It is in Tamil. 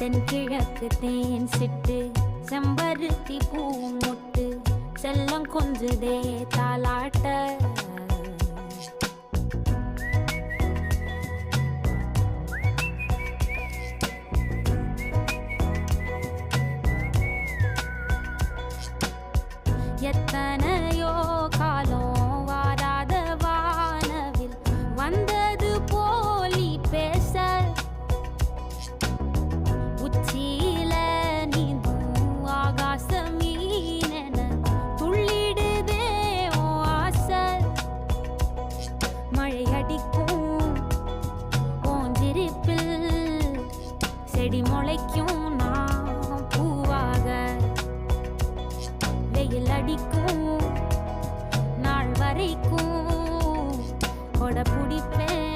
தென்கிழக்கு தேன் சிட்டு செம்பருத்தி பூ முட்டு செல்லம் கொஞ்சுதே தாலாட்ட எத்தனையோ காலம் வாராத வானவில் வந்தது போலி பேச உச்சியில நீந்தும் ஆகாச மீனென துள்ளிடுதே ஓ ஆசை மழை அடிக்கும் ஓஞ்சிருப்பில் செடி முளைக்கும் நான் பூவாக வெயில் அடிக்கும் நாள் வரைக்கும் கொடை பிடிப்பேன்